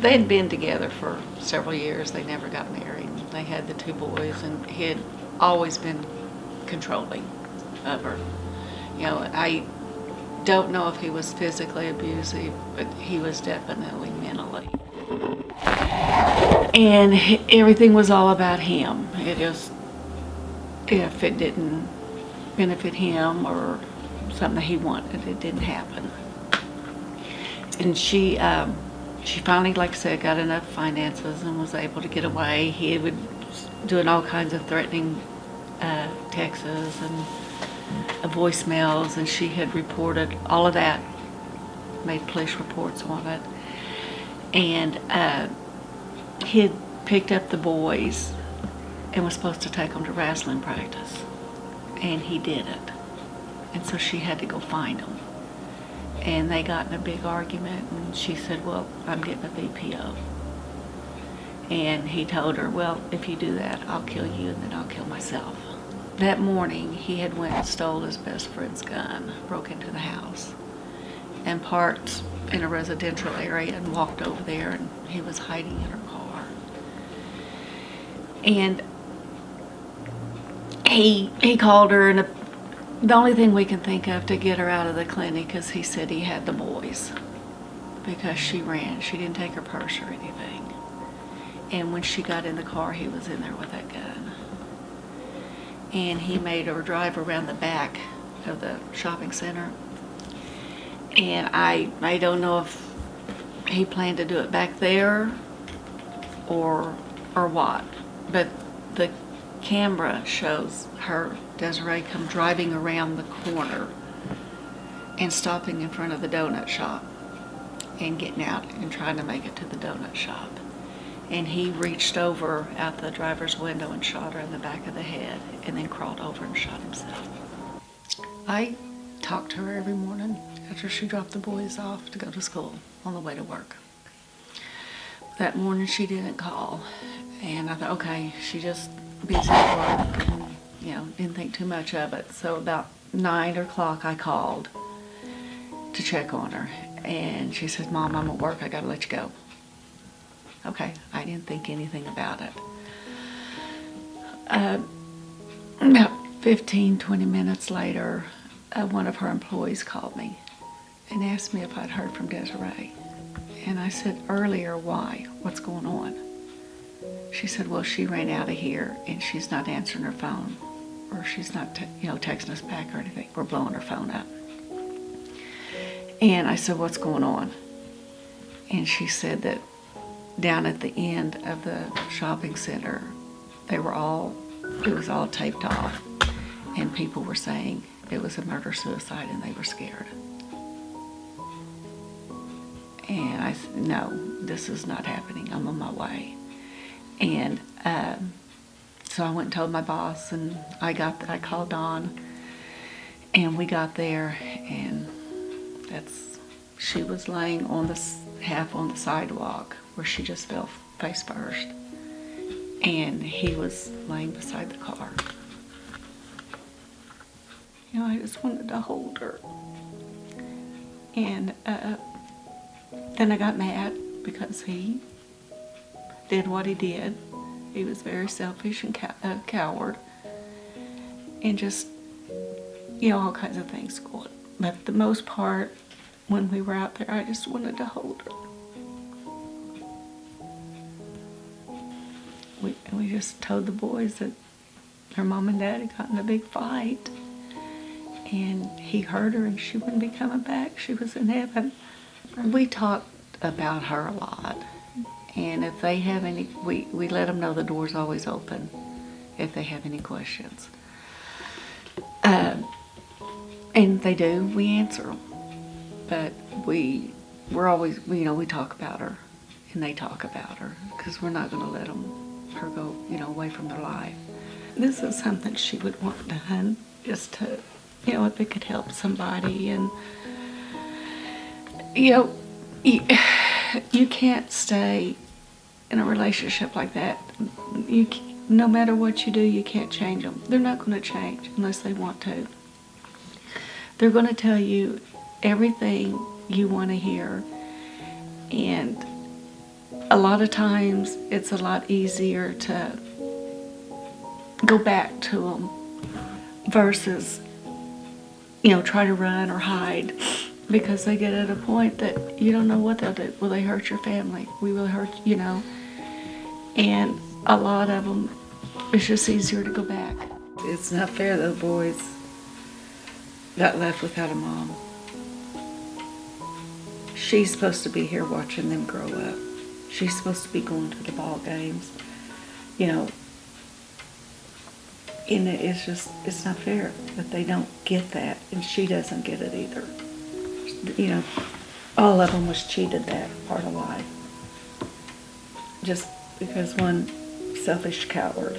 they had been together for several years. They never got married. They had the 2 boys, and he had always been controlling of her. You know, I don't know if he was physically abusive, but he was definitely mentally. And everything was all about him. It just, if it didn't benefit him or something that he wanted, it didn't happen. And she finally, like I said, got enough finances and was able to get away. He was doing all kinds of threatening texts and voicemails, and she had reported all of that, made police reports on it. And he had picked up the boys and was supposed to take them to wrestling practice, and he didn't. And so she had to go find them. And they got in a big argument, and she said, well, I'm getting a VPO. And he told her, well, if you do that, I'll kill you, and then I'll kill myself. That morning, he had went and stole his best friend's gun, broke into the house, and parked in a residential area and walked over there, and he was hiding in her car. And he called her, and the only thing we can think of to get her out of the clinic is he said he had the boys, because she ran. She didn't take her purse or anything. And when she got in the car, he was in there with that gun. And he made her drive around the back of the shopping center. And I don't know if he planned to do it back there or what, but the camera shows her, Desirae, come driving around the corner and stopping in front of the donut shop and getting out and trying to make it to the donut shop. And he reached over out the driver's window and shot her in the back of the head, and then crawled over and shot himself. I talked to her every morning after she dropped the boys off to go to school on the way to work. That morning she didn't call, and I thought, okay, she just busy at work and, you know, didn't think too much of it. So about 9 o'clock I called to check on her, and she said, Mom, I'm at work, I gotta let you go. Okay, I didn't think anything about it. About 15, 20 minutes later, one of her employees called me and asked me if I'd heard from Desirae. And I said, earlier, why? What's going on? She said, well, she ran out of here and she's not answering her phone, or she's not texting us back or anything. We're blowing her phone up. And I said, what's going on? And she said that down at the end of the shopping center, it was all taped off, and people were saying it was a murder-suicide and they were scared. And I said, no, this is not happening. I'm on my way. And so I went and told my boss, and I called Dawn, and we got there, and she was laying on half on the sidewalk where she just fell face first, and he was laying beside the car. You know, I just wanted to hold her. And then I got mad because he did what he did. He was very selfish and coward, and just, all kinds of things going. But for the most part, when we were out there, I just wanted to hold her. We just told the boys that her mom and dad had gotten in a big fight, and he hurt her and she wouldn't be coming back. She was in heaven. We talked about her a lot, and if they have any, we let them know the door's always open if they have any questions. And they do, we answer them. But we're always, we talk about her, and they talk about her, because we're not going to let her go, away from their life. This is something she would want done, just to, if it could help somebody. And, you can't stay in a relationship like that. No matter what you do, you can't change them. They're not going to change unless they want to. They're going to tell you everything you want to hear, and a lot of times it's a lot easier to go back to them versus, try to run or hide, because they get at a point that you don't know what they'll do. Will they hurt your family? We will hurt, and a lot of them, it's just easier to go back. It's not fair the boys got left without a mom. She's supposed to be here watching them grow up. She's supposed to be going to the ball games, and it's not fair that they don't get that, and she doesn't get it either. All of them was cheated that part of life. Just because one selfish coward